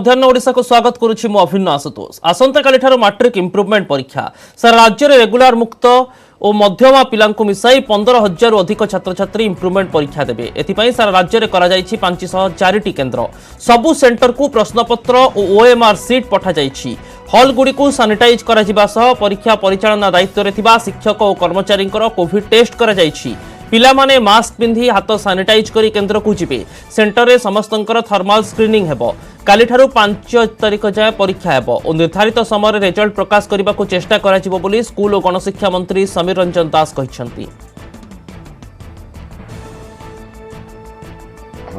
मध्याह्न ओडिशा को स्वागत करुछि मु अभिन्न आशुतोष। आसंता काली ठारो मैट्रिक इम्प्रूवमेंट परीक्षा सारा राज्य में रेगुलर मुक्त और मध्यमा पिलांकु मिसाई 15,000 अधिक छात्र छात्री इम्प्रूवमेंट परीक्षा देबे। एथिपई सारा राज्य में करा जायछि 504 केन्द्र। सबु सेंटर को प्रश्नपत्र और ओएमआर सीट पठा जायछि। हॉल गुडी को सैनिटाइज करा जिबा सह परीक्षा परिचालना दायित्व रे थिबा शिक्षक और कर्मचारी कोविड टेस्ट करा जायछि। पिला माने मास्क पिंधि हाथ सैनिटाइज करी केन्द्र को जिबे। सेंटर रे समस्तंकर थर्माल स्क्रीनिंग हेबो। काली ठारू 5 तारिख जाए परीक्षा हेबो और निर्धारित समय रिजल्ट प्रकाश करने को चेष्टा करा जिवो बोली स्कूल और गणशिक्षा मंत्री समीर रंजन दास कहिसंती।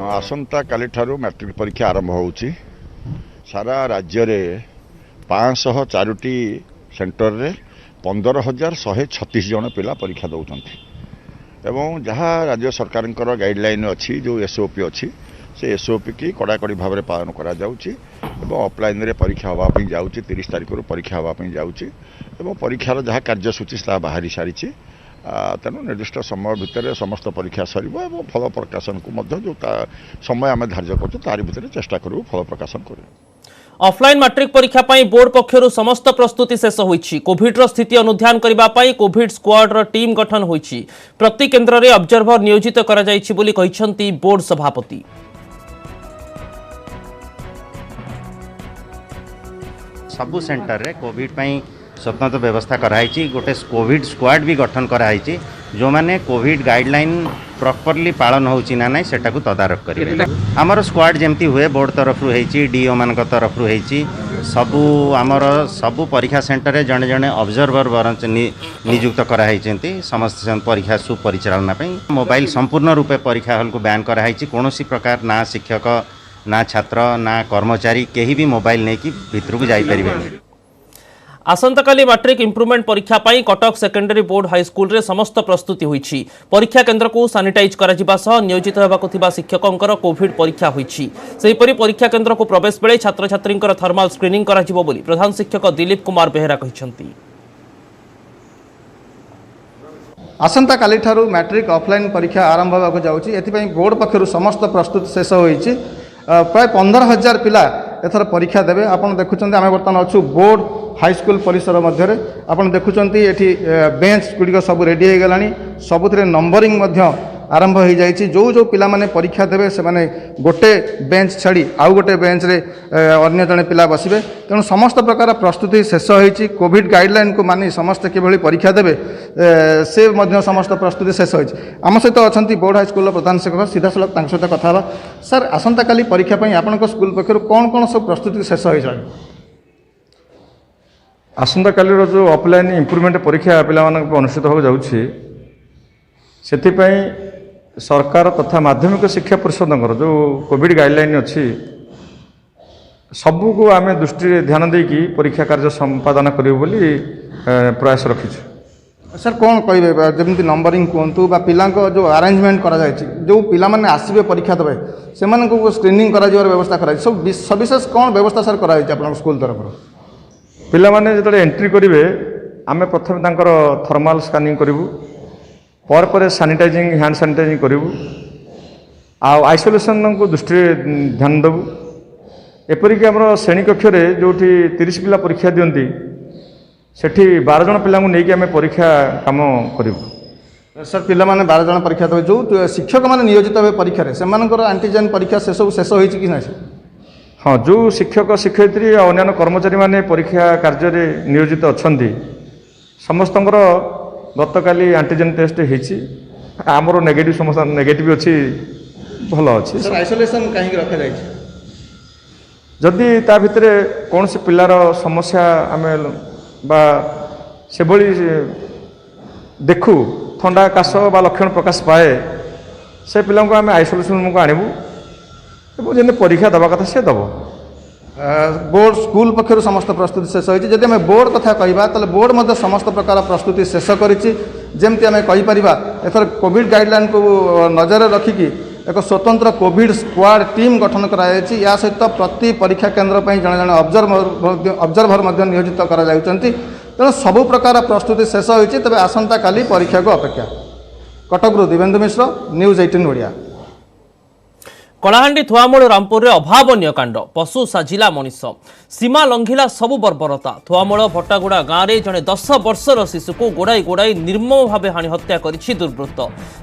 आसंता काली ठारू मैट्रिक परीक्षा आरंभ होउची। सारा राज्य रे 504टी सेंटर रे 15,136 जन पिला परीक्षा दउचंती एवं जहाँ राज्य सरकार गाइडलाइन अच्छी जो एसओपी अच्छी से एसओपी की कड़ाकड़ी भाव में पालन करा जाउची एवं ऑफलाइन रे परीक्षा होगापी जाउची 30 तारिख परीक्षा होगापी जाउची एवं परीक्षार जहाँ कार्यसूची बाहरी सारी तेणु निर्दिष्ट समय भितर समस्त परीक्षा सर फल प्रकाशन को जो समय आम धार्य कर भितर चेष्टा करूँ फल प्रकाशन करूँ। ऑफलाइन मैट्रिक परीक्षा पाई बोर्ड पक्षरु समस्त प्रस्तुति शेष होईछि। कोविड रो स्थिति अनुध्यान करबा पाई कोविड स्क्वाड रो टीम गठन होईछि। प्रति केन्द्र रे ऑब्जर्वर नियोजित करा जाईछि बोली कहिसंती बोर्ड सभापति। सबु सेंटर रे कोविड पाई स्वतंत्र व्यवस्था कराई। गोटे कोविड स्क्वाड भी गठन कराई जो माने कोविड गाइडलाइन प्रॉपर्ली पालन होची ना नहीं सेटा को तदारख करिवे। हमर स्क्वाड जेमती हुए बोर्ड तरफ रु डीओ मान तरफ रु सबु आमर सबु परीक्षा सेंटर रे जने जने ऑब्जर्वर बरंच नियुक्त कराई समस्त परीक्षा सुपरिचालना पई। मोबाइल संपूर्ण रूपे परीक्षा हॉल को बैन कराई। कोनोसी प्रकार ना शिक्षक ना छात्र ना कर्मचारी केही भी मोबाइल नहीं कि भितर को जाई परिबे। आसंता काली मैट्रिक इम्प्रूवमेंट परीक्षा पाई कटक सेकेंडरी बोर्ड हाईस्कूल रे समस्त प्रस्तुति होईछि। परीक्षा केन्द्र को सैनिटाइज करा जिबा सह नियोजित हेबाकु थिबा शिक्षकंकर कोविड परीक्षा होईछि। सेहिपरि परीक्षा केन्द्र को प्रवेश बेले छात्र छात्रींकर थर्माल स्क्रीनिंग करा जिवो बोली प्रधान शिक्षक दिलीप कुमार बेहेरा कहिसंती। आसंता काली ठारू मैट्रिक ऑफलाइन परीक्षा आरंभ होगाकु जाउछि। एथिपई बोर्ड पक्षरु समस्त प्रस्तुति शेष होईछि। प्राय 15,000 पिला एथर परीक्षा देवे। आपन देखुचंती आमे वर्तमान अछु बोर्ड हाईस्कूल परिसर मध्य आपन देखुचंती एठी बेंच गुड़िक सब रेडी हो गलानी। सबुथिरे नंबरिंग मध्य आरंभ हो जाइछि। जो जो पिला माने परीक्षा देवे से माने गोटे बेंच छाड़ी आउ गोटे बेंच रे अन्य जने पिला बसिबे। तेणु समस्त प्रकार प्रस्तुति शेष होईछि। कोविड गाइडलाइन को मानि समस्त किभଳି परीक्षा देवे से मध्य समस्त प्रस्तुति शेष होईछि। आम सहित अछंती बोर्ड हाईस्कूल प्रधान शिक्षक सीधा सलख तांक सहित कथा बा। सर आसंता काली परीक्षा पई आपनक स्कूल पक्षरु कोन कोन सब प्रस्तुति शेष होई जाय? आसंता काली रो जो ऑफलाइन इम्प्रूवमेंट परीक्षा पिला मानक अनुष्ठित हो जाउछि सेथिपई सरकार तथा माध्यमिक शिक्षा परिषद जो कोविड गाइडलाइन अच्छी सबू को आम दृष्टि ध्यान देकी परीक्षा कार्य संपादन करूँ बोली प्रयास रखीछु। सर कौन कहे जमी नंबरिंग कहतु पिला जो अरेंजमेंट करा जो पिला माने आसबे परीक्षा देवे से स्क्रीनिंग करा व्यवस्था करा सब सविशेष कौन व्यवस्था सर कराई आप स्कूल तरफ? पिला माने जो एंट्री करेंगे आम प्रथम तांकर थर्माल स्कानिंग करूँ पर सैनिटाइजिंग हैंड सैनिटाइजिंग करूँ आइसोलेशन को दृष्टि ध्यान देवु। एपरिक आम श्रेणी कक्ष जो 30 पिला परीक्षा दिंती सेठी 12 जन पिला नहीं आम परीक्षा काम करूँ। सर पिला माने 12 जन परीक्षा देवे जो शिक्षक माने नियोजित हे परीक्षा से एंटीजेन परीक्षा से सब शेष होईछि कि नहीं? हाँ जो शिक्षक शिक्षयित्री अन्य कर्मचारी माने परीक्षा कार्य नियोजित अच्छा समस्तंकर गतकाली एंटीजेन टेस्ट होईछि। आमर नेगेटिव समस्त नेगेटिव अच्छी भल अच्छी। सर आइसोलेशन कहीं रखा जाए जदि ता भितर कौन से पिलार समस्या आम बा से भली देखू थंडा काश बा लक्षण प्रकाश पाए से पिला को आम आइसोलेशन रूम को आणबू जब परीक्षा दवा कथा से दब। बोर्ड स्कूल पक्षर समस्त प्रस्तुति शेष होती। जदि आम बोर्ड कथा कहवा तो बोर्ड मध्य समस्त प्रकार प्रस्तुति शेष करमती आम कहीपर एथर कोविड गाइडलाइन को नजर रखिकी एक स्वतंत्र कोविड स्क्वाड टीम गठन कराई। या सहित प्रति परीक्षा केन्द्र पर जड़े जड़े ऑब्जर्वर नियोजित कराई। तेणु सबु प्रकार प्रस्तुति शेष होती। तेज आसंता काली परीक्षा को अपेक्षा। कटकरू दिवेंदु मिश्र, न्यूज 18 ओडिया। कलाहांडी थुआमूल रामपुर अभावन कांड पशु साजिला मनीष सीमा लंघिला सबु बर्बरता थुआमूल भट्टागुड़ा गाँव में जड़े 10 वर्षर शिशु को गोड़ाई गोड़ाई निर्मम भाव हानि हत्या करिछि दुर्वृत्त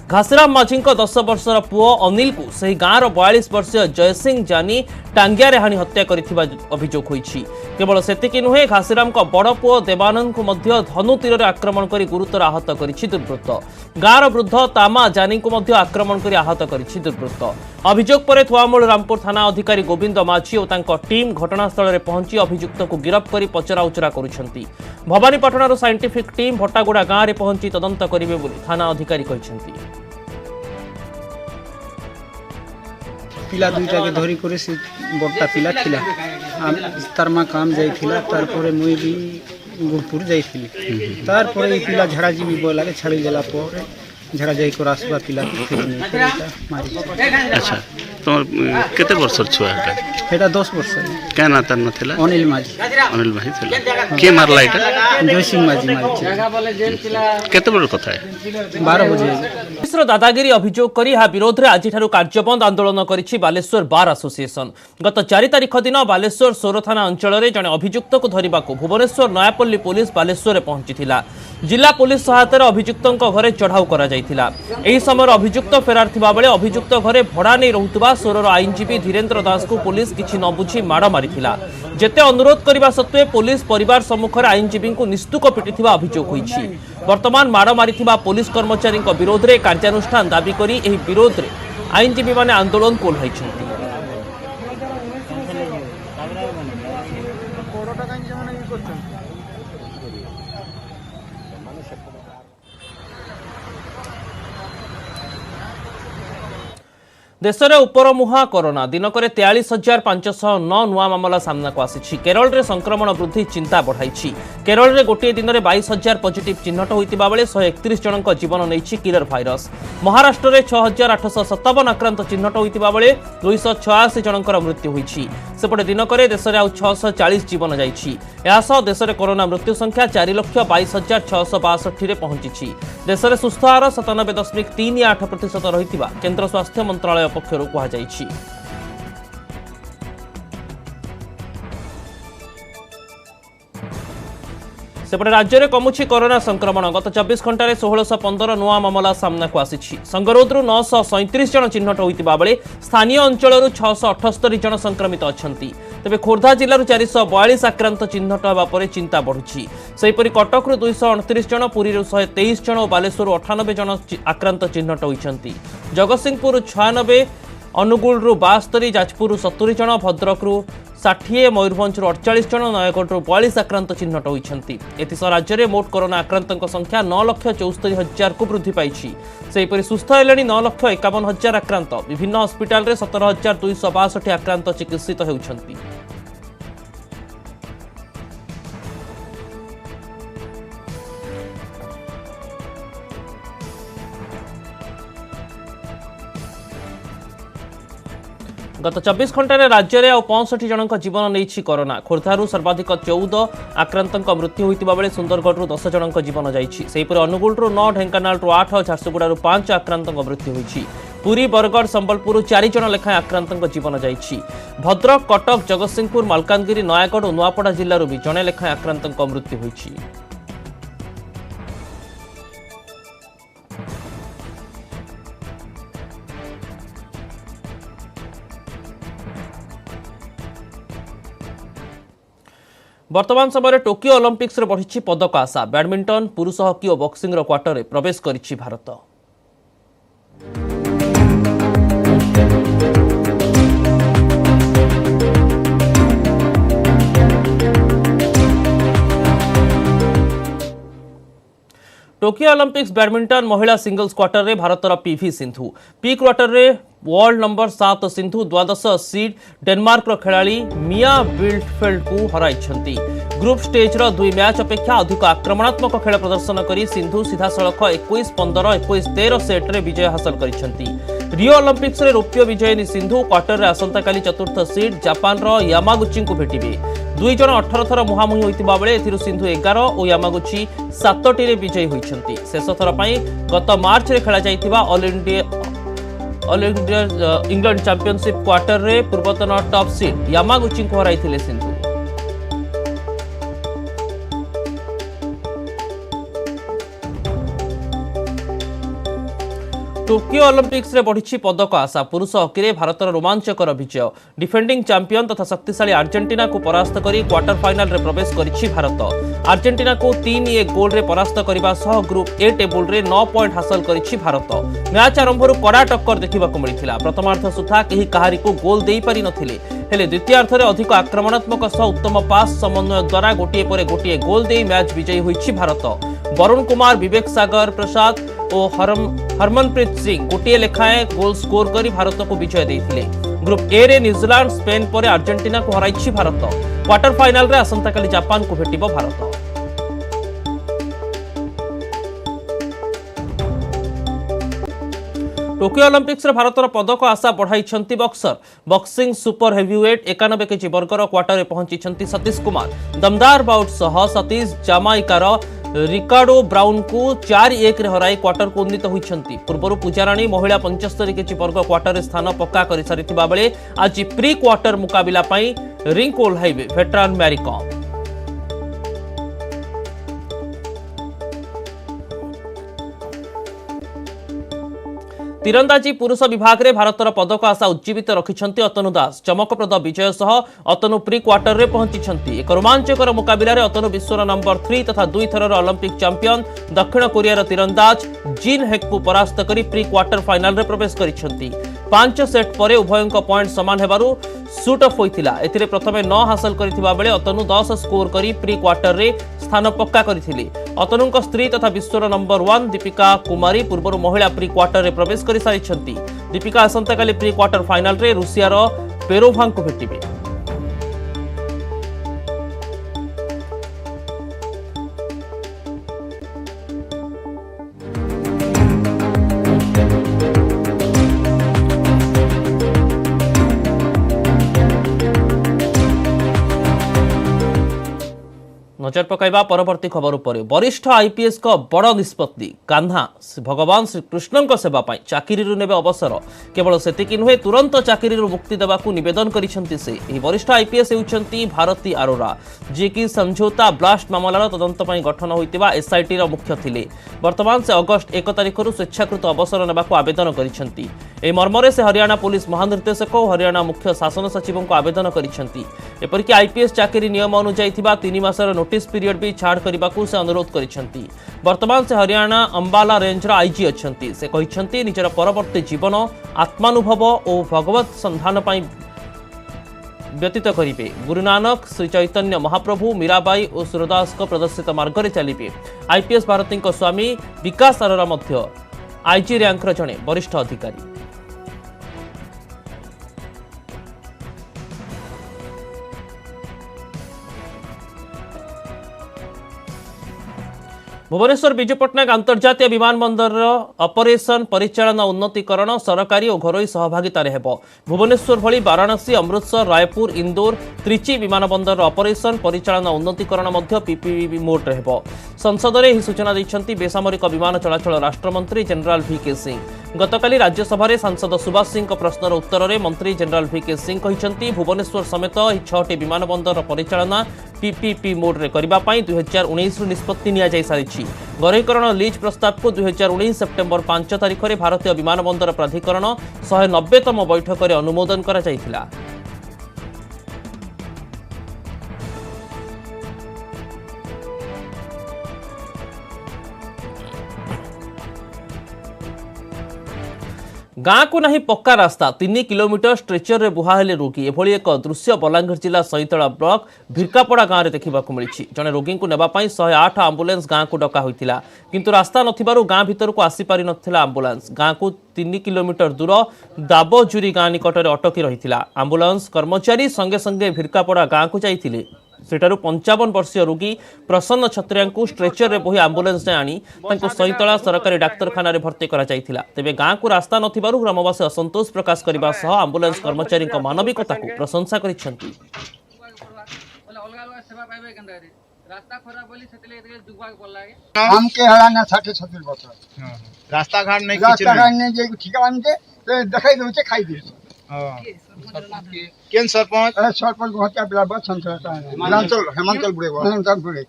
घासीराम माझी 10 वर्षर पुओ अनिल को सही गाँवर 42 वर्षीय जयसिंह जानी टांगिया हानि हत्या करिथिबा अभियोग होइछि। केवल सेतिकी नुहे घासीराम बड़ पुओ देवानंद को मध्य धनु तीर आक्रमण कर गुरुतर आहत करिछि दुर्वृत्त गाँवर वृद्ध तामा जानी को मध्य आक्रमण कर आहत करिछि दुर्वृत्त अभियोग पर थुआमूल रामपुर थाना अधिकारी गोविंद माझी और तांको टीम घटनास्थल में पहुंची अभियुक्त को गिरफ्त कर पचराउचरा करुछंती। भवानीपाटणार साइंटिफिक टीम भट्टागुड़ा गाँव में पहुंची तदंत करिवे बोली थाना अधिकारी कहिसेंती। पिला दुईटा के धरी करे से बड़टा पिला थिला तार माँ काम जाइथिला तार परे मुई भी गुरपुर जाइथिली तार परे ई पिला झाड़ा जी भी बोला के छाड़ी देला परे झाड़ा जाई को आसबा पिला के फिर मारी। अच्छा तो केते वर्ष छुआ एटा 10 वर्ष क्या ना तार नथिला अनिल माझी थिला के मारला एटा जयसिंह माझी मारी केते बड़ कथा है 12 बजे पुलिसर दादागिरी अभियोग कर विरोध में आज कार्यबंद आंदोलन करिछि बालेश्वर बार एसोसिएशन। गत 4 तारिख दिन बालेश्वर सोर थाना अंचल में जड़े अभियुक्त को धरने को भुवनेश्वर नयापल्ली पुलिस बालेश्वर पहुंची जिला पुलिस सहायतार अभियुक्त घरे चढ़ाऊ करा जायथिला। एही समय अभियुक्त फेरार थिबा बेले अभियुक्त घरे भड़ा नहीं रहुतबा सोरर आईनजीवी धीरेन्द्र दास को पुलिस किछि न बुझी माड़ मारिथिला। जेते अनुरोध करबा सत्वे पुलिस परिवार सम्मुख आईनजीवी को निस्तुक पिटिथिबा अभियोग होइछि। वर्तमान माड़ मारिथिबा पुलिस कर्मचारी विरोध में कार्यानुष्ठान दाबी करी एही विरोध में आईनजीवी माने आंदोलन कोल्हाइछन्ति। देश में उपरमुहा कोरोना दिनक 43,509 नुआ मामला सामना को आसी। केरल में संक्रमण वृद्धि चिंता बढ़ाई। केरल में गोटे दिन में 22,000 पॉजिटिव चिन्हट होता बेले 131 जन जीवन नहीं किलर भाइरस। महाराष्ट्र में 6,857 आक्रांत चिन्हट होता बेले 286 जनकर मृत्यु होती। सेपटे दिनक देश में आउ 640 जीवन जाइए। देश में कोरोना मृत्यु संख्या 4,22,662 पहुंची। देश में सुस्थ हार 97.38% रही केन्द्र स्वास्थ्य मंत्रालय पक्षर कहुଯାଇଛି। सेपटे राज्य में कमुछि कोरोना संक्रमण। गत 24 घंटे 1615 नुआ मामला सामना को आसी। संगरोधरू 937 जन चिन्हट होता बेले स्थानीय अंचल 678 जन संक्रमित अच्छा। तेबे खोर्धा जिलूर 442 आक्रांत चिन्हट होगा चिंता बढ़ुछि। सेहीपरि कटकरू 229 जन, पुरी 123 जन और बालेश्वर 98 जन आक्रांत चिन्हट होइछन्ति। जगतसिंहपुर 96, अनुगुलू 72, जाजपुर 70 जन, भद्रकरू 60, मयूरभंज 48 जन, नयगढ़ 42 आक्रांत चिन्हट होइछन्ति। एथिसह राज्य में मोट कोरोना आक्रांतों संख्या 9,74,000 को वृद्धि पाई। सेहीपरि सुस्थ हेलेनी 9,51,000 आक्रांत। विभिन्न हस्पिटाल में 17,262 आक्रांत चिकित्सित होउछन्ति। गत 24 घंटे राज्य में 65 जन जीवन नहीं कोरोना। खोर्धारू सर्वाधिक 14 आक्रांतों मृत्यु होता बेले सुंदरगढ़ 10 जन जीवन जाइए। अनुगुलू 9, ढेंकानाल 8 और झारसुगुड़ा 5 आक्रांतों मृत्यु होती। पुरी, बरगढ़, संबलपुर 4 जन लेखाएं आक्रांतों जीवन जाइए। भद्रक, कटक, जगतसिंहपुर, मालकानगिरी, नयागढ़ और नुआपड़ा जिलूर भी जड़े लेखाएं आक्रांतों मृत्यु होती। वर्तमान समय टोकियो ओलंपिक्स बढ़ी पदक आशा। बैडमिंटन, पुरुष हॉकी और बॉक्सिंग क्वार्टर में प्रवेश करिछि भारत। टोकियो ओलंपिक्स बैडमिंटन महिला सिंगल्स क्वार्टर में भारतर पीवी सिंधु पी क्वार्टर में world number 7 Sindhu 12 seed Denmark खेलाड़ी मिया बिल्डफेल्ड को हराई। ग्रुप स्टेज रो 2 मैच अपेक्षा अधिक आक्रमणात्मक खेल प्रदर्शन करी सिंधु सीधा सड़क 21-15, 21-13 सेट रे विजय हासिल करिसेंती। रियो ओलंपिक्स रे रौप्य विजयी सिंधु क्वार्टर रे आसंताकाली चतुर्थ सीड जापान रो यामागुची को भेटिबे। 2 जन 18 थर मुहांमुही होइतिबा बेले एथिरु सिंधु 11 और यामागुची 7टी रे विजयी होइछंती। शेष थर पई गत मार्च रे खेला जाइतिबा all India all England championship quarter रे पूर्वतन टॉप सीड यामागुची को हराइथिले सिंधु। टोकियो ओलंपिक्स रे बढ़ी पदक आशा पुरुष हॉकी रे भारतर रोमांचकर विजय डिफेंडिंग चैंपियन तथा शक्तिशाली अर्जेंटीना को परास्त करी क्वार्टर फाइनल रे प्रवेश करिछि भारत। अर्जेंटीना को 3-1 गोल रे परास्त करबा सह ग्रुप ए टेबुल रे 9 पॉइंट हासिल करिछि भारत। मैच आरंभରୁ कड़ा टक्कर देखिबाकू मिलिथिला। प्रथमार्ध सुधा केही काहारी को गोल देई पारि नथिले हेले द्वितीयार्ध रे अधिक आक्रमणात्मक सह उत्तम पास समन्वय द्वारा गोटिए पर गोटिए गोल देई मैच विजयी होइछि भारत। वरुण कुमार विवेक सागर प्रसाद और हरमनप्रीत सिंह गोटे लेखाएं गोल स्कोर कर भारत को विजय देते। ग्रुप ए रे न्यूजीलैंड स्पेन पर अर्जेंटीना को हराई भारत। क्वार्टर फाइनल रे आसंता काली जापान को भेटिबो भारत। टोकियो ओलंपिक्स रे भारतर पदक आशा बढ़ाई Buxar boxing super heavyweight 91 KG वर्गर क्वार्टर रे पहुंची सतीश कुमार दमदार बाउट सह सतीश जामाइकार रिकार्डो ब्राउन को 4-1 रे हराई क्वार्टर को उन्नीत होइछंती। पूर्वरु पूजाराणी महिला 75 केजी वर्ग क्वार्टर रे स्थान पक्का करि सारिथिबा बेले आज प्री क्वार्टर मुकाबिला पई रिंग को ओल्हाइबे वेटरान मैरी कॉम। तीरंदाजी पुरुष विभाग में भारतर पदक आशा उज्जीवित रखिछंती अतनु दास। चमकप्रद विजय सह अतनु प्री क्वार्टर रे पहुंची। एक रोमांचकर मुकाबिला रे अतनु विश्वर नंबर 3 तथा 2 थरर ओलंपिक चैंपियन दक्षिण कोरियार तीरंदाज जिन हेक को परास्त करी प्री क्वार्टर फाइनल रे प्रवेश करिछंती। 5 सेट परे उभयंक पॉइंट समान हेबारु शूट ऑफ होइतिला। एथिरे प्रथमे 9 हासिल करिथिबा बेले अतनु 10 स्कोर करी प्री क्वार्टर रे स्थान पक्का करिथिले। अतनुक स्त्री तथा विश्वर नंबर 1 दीपिका कुमारी पूर्व महिला प्री क्वार्टर रे प्रवेश कर सारिछंती। दीपिका आसंता काली प्री क्वार्टर फाइनल रे रूसियार पेरोभां को भेटिबे। नजर पकाइबा परवर्ती खबर पर वरिष्ठ आईपीएस का बड़ निष्पत्ति कान्हा भगवान श्रीकृष्ण सेवा पाई चाकरी नेबे अवसर केवल सेतिकी नुहे तुरंत चाकरी मुक्ति देवाकू निवेदन करिसेंती से एही वरिष्ठ आईपीएस हेउचंती भारती अरोरा जे कि समझौता ब्लास्ट मामलार तदंत पई गठन होइतिबा एसआईटी रो मुख्य थिले। वर्तमान से अगस्त 1 तारिखरु स्वेच्छाकृत अवसर नेबाकू आवेदन करिसेंती। ए मर्मरे से हरियाणा पुलिस महानिर्देशक और हरियाणा मुख्य शासन सचिव को आवेदन करिसेंती। एपरिक आईपीएस चाकरी नियम अनुसार 3 मासर नोटिस पीरियड भी छाड़ करने से अनुरोध करिसेंती। वर्तमान से हरियाणा अंबाला रेंजर आईजी अच्छंती। से कहिसेंती निजर परवर्ती जीवन आत्मानुभव और भगवत संधान पाई व्यतीत करिवे। गुरु नानक श्री चैतन्य महाप्रभु मीराबाई और सूरदास को प्रदर्शित मार्ग रे चलिबे। आईपीएस भारती स्वामी विकास अरोरा मध्य आईजी रैंकर जड़े वरिष्ठ अधिकारी। भुवनेश्वर विजु पट्टनायक अंतर्जातीय विमानबंदर ऑपरेशन परिचालन उन्नतीकरण सरकारी और घरोई सहभागितार हेब। भुवनेश्वर भली वाराणसी अमृतसर रायपुर इंदौर त्रिची विमानबंदर ऑपरेशन परिचालन उन्नतीकरण मध्य पीपीपी मोड हेब। संसद में यह सूचना देते बेसामरिक विमान चलाचल राष्ट्रमंत्री जनरल वीके सिंह। गतकाली राज्यसभा सांसद सुभाष सिंह प्रश्नर उत्तर में मंत्री जनरल वीके सिंह कहते भुवनेश्वर समेत 6टी विमानबंदर परिचालना पीपीपी मोड रे करबा पई 2019 निष्पत्ति निया जाय सारिछि। गरीकरण लीज प्रस्ताव को 2019 सेप्टेम्बर 5 तारिख में भारतीय विमानबंदर प्राधिकरण 190तम बैठक में अनुमोदन करा जायथिला। गाँ को नहीं पक्का रास्ता 3 किलोमीटर स्ट्रेचर रे बुहा हेले रोगी एभली एक दृश्य बलांगीर जिला सईतला ब्लॉक भिरकापड़ा गाँव में देखा मिली। जड़े रोगी को नेबापाई 108 आंबुलांस गाँ को डका होता किंतु रास्ता नथिबारु गाँ भीतर को आसीपारि नथिला आंबुलांस। गाँ को 3 किलोमीटर दूर दाबजुरी गाँ निकट में अटकी रही। आंबुलांस कर्मचारी संगे संगे भिरकापड़ा गाँ को जाइथिले। सेठारु 55 वर्षीय रोगी प्रसन्न छत्रिया को स्ट्रेचर रे बोही आंबुलांस ने आनी सईतला सरकारी डाक्तरखाना रे भर्ती करा जायथिला। तेबे गाँ को रास्ता नथिबारु ग्रामवासी असंतोष प्रकाश करबा सह आंबुलांस कर्मचारी मानविकता को प्रशंसा करिसेंती। हमके हला ना 60-70 वर्ष रास्ता घाट नहीं जे ठीक आनते देखाई दे खाई दे केन सरपंच सरपंच हत्या पिला बस हेमंतल बुढ़े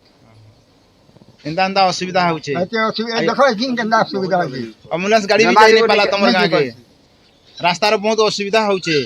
एंदा एंदा असुविधा होचे देख केन्दा सुविधा होची एम्बुलेंस गाड़ी भी जाई नहीं पाला तमर गां के रास्ता रो बहुत असुविधा होचे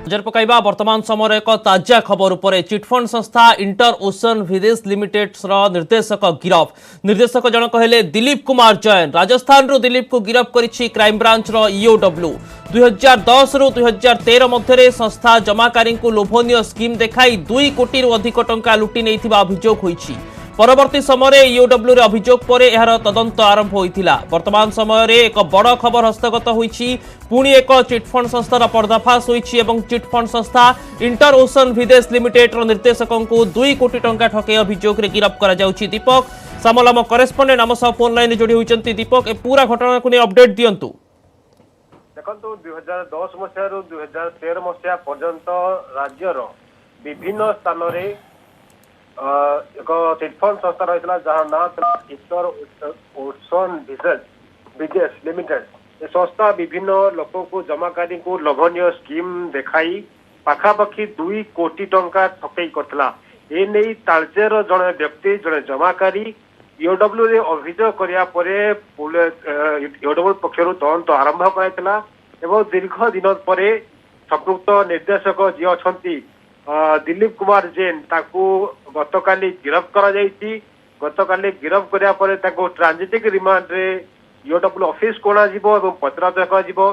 नजर पकाइबा वर्तमान समय एक ताजा खबर उपरे चिटफंड संस्था इंटर ओशन विदेश लिमिटेड निर्देशक गिरफ निर्देशक जनक हेले दिलीप कुमार जैन राजस्थान रो दिलीप को गिरफ करिछि क्राइम ब्रांच रो ईओडब्ल्यू 2010 रु 2013 मध्य संस्था जमाकारी को लोभनीय स्कीम देखाई 2 कोटी रु अधिक टंका लुटि नैथिबा अभियोग होइछि परवर्ती समय ईओडब्ल्यू रे अभियोग पर एहार तदंत आरंभ होइथिला वर्तमान समय एक बड़ खबर हस्तगत होइछि पुणी एक चिटफंड संस्थार पर्दाफाश होइछि एवं चिटफंड संस्था इंटर ओशन विदेश लिमिटेड रो निर्देशकों को 2 कोटी टंका ठके अभियोग रे गिरफ करा जाउछि दीपक सामलाम करेस्पोंडेंट आम सह फोन लाइन जोड़ी होइछन्ति दीपक ए पूरा घटना को ने अपडेट दियंतु देखो 2010 मसीह 2013 मसीहा पर्यंत राज्यर विभिन्न स्थान रे एक चिटफंड संस्था रही जहाँ ना इंटर ओशन विदेश लिमिटेड ये संस्था विभिन्न लोकों को जमाकारी को लोभनीय स्कीम देखाई पाखापाखि 2 कोटी टंका ठकई करथिला ए नहीं तालचेर जड़े व्यक्ति जड़े जमाकारी ईओडब्ल्यू रे अभियोग करिया परे ईओडब्ल्यू पक्षरु तदंत आरंभ कराइथिला एवं दीर्घ दिन पर संपृक्त निर्देशक जी अछंती दिलीप कुमार जैन ताकू गतकाली गिरफ करा जायछि गतकाली गिरफ करिया परे ताकू ट्रांजिटिक रिमांड रे ईओडब्ल्यू ऑफिस कोना जीवो एवं पचराउचरा करा जीवो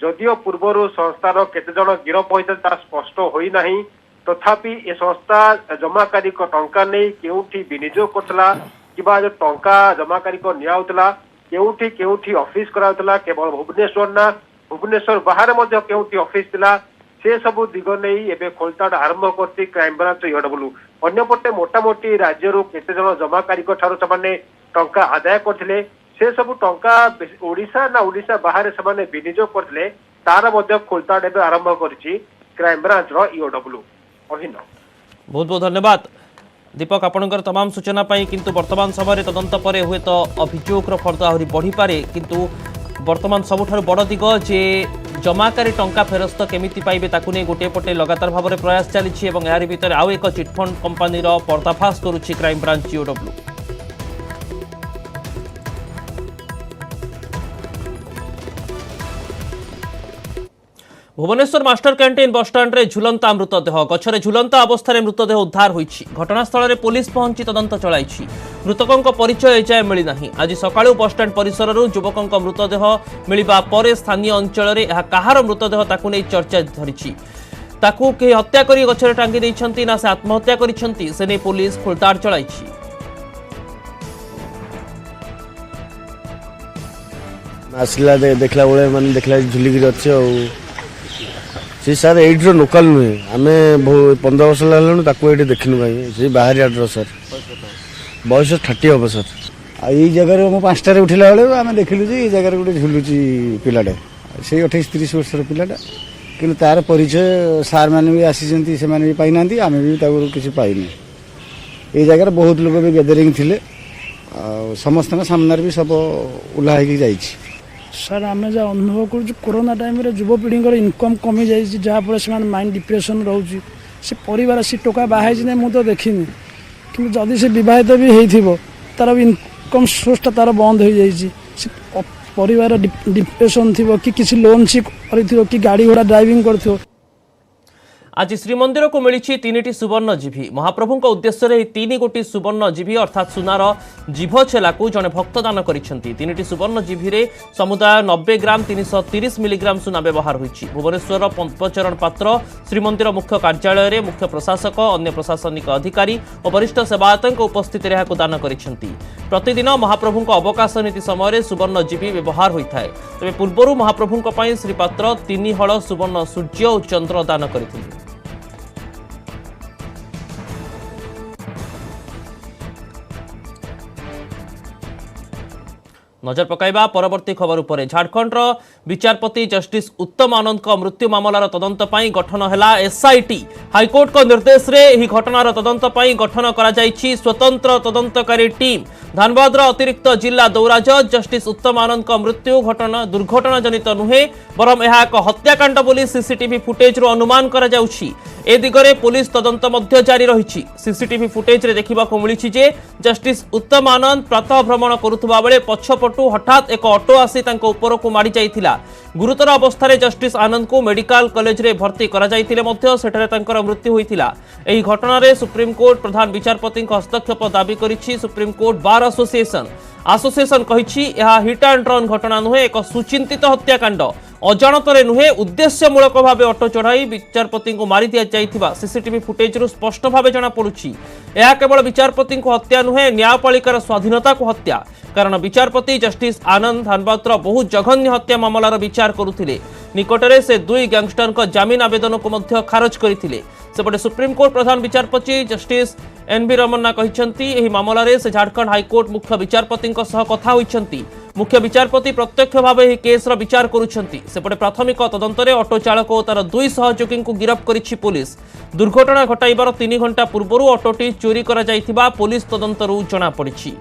जदियो पूर्वरु संस्थार केते जण गिरफ होइते ता स्पष्ट होई नाही तथापि ए संस्था जमाकारी को टंका नै केउठी विनियोग करथला किबा जो टंका जमाकारी को नियाउतला केउठी ऑफिस कराउतला केवल भुवनेश्वर ना भुवनेश्वर बाहर मध्ये केउठी ऑफिस थिला से सब दिग नहीं एबे खोलताड़ आरंभ करती क्राइम ब्रांच ईओडब्ल्यू अन्यपटे मोटामोटी राज्य केते जण जमाकारी ठारू से टंका आदाय करथिले से सब टंका ओडिशा ना ओडिशा बाहर से विनियोग करथिले तार मध्ये खोलताड़ एबे आरंभ करछि क्राइम ब्रांच रो ईओडब्ल्यू अभिनव बहुत बहुत धन्यवाद दीपक आपणकर तमाम सूचना पाई किंतु वर्तमान समय तदंत पर हुए तो अभियोग फर्द आहरी बढ़ी पारे किंतु वर्तमान सबुठारु बड़ दिग जे जमाकारी टंका फेरस्त केमिति पाइबे ताकु नै गोटे पटे लगातार भाव में प्रयास चली और यार भितर आउ एक चिटफंड कंपानी पर्दाफाश करुछि crime branch EOW. Bhubaneswar master canteen bus stand रे झुलंता मृतदेह गछरे झुलंता अवस्था मृतदेह उद्धार होइछि घटनास्थल में पुलिस पहुंची तदंत चलाइछि मृतकों परिचय एजाए मिलना आज सकाळु बसस्टाण्ड परिसर युवकों मृतदेह मिलवा पर स्थानीय अंचल में यह कहार मृतदेह ताकू नहीं चर्चा धरिछि ताकू के हत्या करी गछरे टांगी देइछन्ति ना से आत्महत्या करिछन्ति से नै पुलिस खोलताड़ चलाइछि। आसला देखला बेले माने देखला झुलिकी अच्छे सी सार एट्र लोकाल नुहे आम 15 वर्ष लगे ताको ये देखनु कहीं सी बाहर आड्र सर बयस 30 हम सर आई जगह मो 5टार उठला बेले आम देखिलु ये जगह गोटे झुलुची पिलाटे से 28-30 वर्षर पिलाटा कि तार परिचय सार मैंने भी आसी से भी पाईना आम भी किसी पाइनी ये जगह बहुत लोग भी गैदरिंग थे समस्त सामने भी सब उल्ला हो सर आम जहाँ अनुभव कर कोरोना टाइम रे युवपीढ़ी इनकम कमी जाइए जहाँफल से माइंड डिप्रेशन रोचे से परिवार सी टोका बाहर ना मुझे तो देखनी कि जदि से बहित भी हो तार इनकम सोर्सटा तार बंद हो जाए परिवार डिप्रेशन थी कि किसी लोन सी कि गाड़ी घोड़ा ड्राइविंग कर आज श्रीमंदिर को मिली 3टी सुवर्ण जीवी महाप्रभु उद्देश्य 3 कोटी सुवर्ण जीवी अर्थात सुनार जीभ छेला को जड़े भक्त दान करिसेंति 3टी सुवर्ण जीवी रे समुदाय 90 ग्राम 330 मिलीग्राम सुना व्यवहार होइछि। भुवनेश्वर पंचचरण पात्र श्रीमंदिर मुख्य कार्यालय रे मुख्य प्रशासक अन्य प्रशासनिक अधिकारी और वरिष्ठ सेवायतों उपस्थित एहाको दान करिसेंति। प्रतिदिन महाप्रभु अवकाश नीति समय सुवर्ण जीवी व्यवहार होइथाय तबे पूर्वरु महाप्रभु पई श्री पात्र 3 हल सुवर्ण सूर्य और चंद्र दान करिथिले। नजर पकाइबा परवर्ती खबर उपरे। झारखंड विचारपति जस्टिस उत्तम आनंद को मृत्यु मामलार तदंत पई गठन हैला एसआईटी। हाईकोर्ट को निर्देश रे एही घटनार तदंत पई गठन करा जायछि स्वतंत्र तदंतकारी टीम। धनबाद अतिरिक्त जिला दौरा जज जस्टिस उत्तम आनंद को मृत्यु घटना दुर्घटना जनित नुहे बरम यह एक हत्याकांड बोली सीसीटीवी फुटेज रु अनुमान करा जाउछि। ए दिगरे पुलिस तदंत मध्य जारी रहिछि। सीसीटीवी फुटेज रे देखिबाकू मिलिछि जे जस्टिस उत्तम आनंद प्रातः भ्रमण करुथबा बेले पछपटु हठात एक ऑटो आसी तांको ऊपर को मारी जाइथिला। गुरुतर अवस्था रे जस्टिस आनंद को मेडिकल कॉलेज रे भर्ती करा जाइथिले मध्य सेठारे तांकर मृत्यु होइथिला। एही घटना रे सुप्रीम कोर्ट प्रधान विचारपति हस्तक्षेप दाबी करिछि। सुप्रीम कोर्ट बार एसोसिएशन कहिछि यह हिट एंड रन घटना नुहे एक सुचिंतित हत्याकांड। अजाणतरे नुहे उद्देश्यमूलक भाव ऑटो चढ़ाई विचारपति को मारी दिया जाइथिबा सीसीटीवी फुटेज रु स्पष्ट भाव जना पड़ुछि। यह केवल विचारपति को हत्या नुहे न्यायपालिकार स्वाधीनता को हत्या। कारण विचारपति जस्टिस आनंद धनबाद बहुत जघन्य हत्या मामलार विचार करुथिले। निकटरे से दुई गैंगस्टर को जामिन आवेदन को मध्य खारज करथिले। सेपटे सुप्रीम कोर्ट प्रधान विचारपति जस्टिस एनवी रमन्ना कहिसंती एही मामलारे से झारखंड हाईकोर्ट मुख्य विचारपति सह कथा होइछंती। मुख्य विचारपति प्रत्यक्ष भाव एही केस रो विचार करुछंती। सेपटे प्राथमिक तदंतरे ऑटो चालक और तार दुई सहयोगी को गिरफ्त करिछि पुलिस। दुर्घटना घटाइबार 3 घंटा पूर्व ऑटोटी चोरी करा जाइथिबा पुलिस तदंतरू जଣା पड़िछि।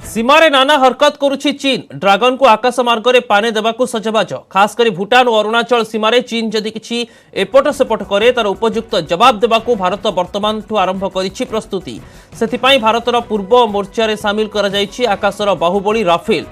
सीमारे नाना हरकत करुछि चीन। ड्रागन को आकाश मार्ग में पाने देवाकू सजबाज। खासकर भूटान और अरुणाचल सीमारे चीन जदि किछि एपट सेपट करे तार उपयुक्त जवाब देवाकू भारत वर्तमान आरंभ करिछि प्रस्तुति। सेथिपाई भारतर पूर्व मोर्चारे सामिल करा जाइछि आकाशर Baahubali Rafale.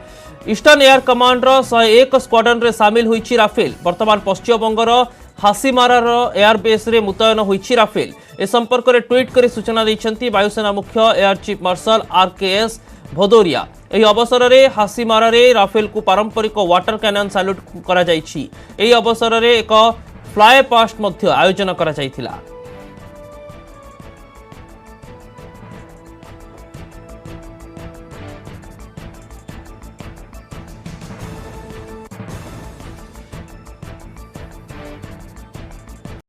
Eastern air command 101 squadron रे सामिल होइछि राफेल। वर्तमान पश्चिम बंगर हासीमारार एयरबेस रे मुतयन होइछि राफेल। ए संपर्क में ट्वीट कर सूचना दैछंती वायुसेना मुख्य air chief marshal RKS Bhadauria. एही अवसर में हासीमारा रे राफेल को पारंपरिक वाटर कैनन सैल्यूट करा जाइछि। एही अवसर में एक फ्लाए पास्ट मध्य आयोजन करा जाइथिला।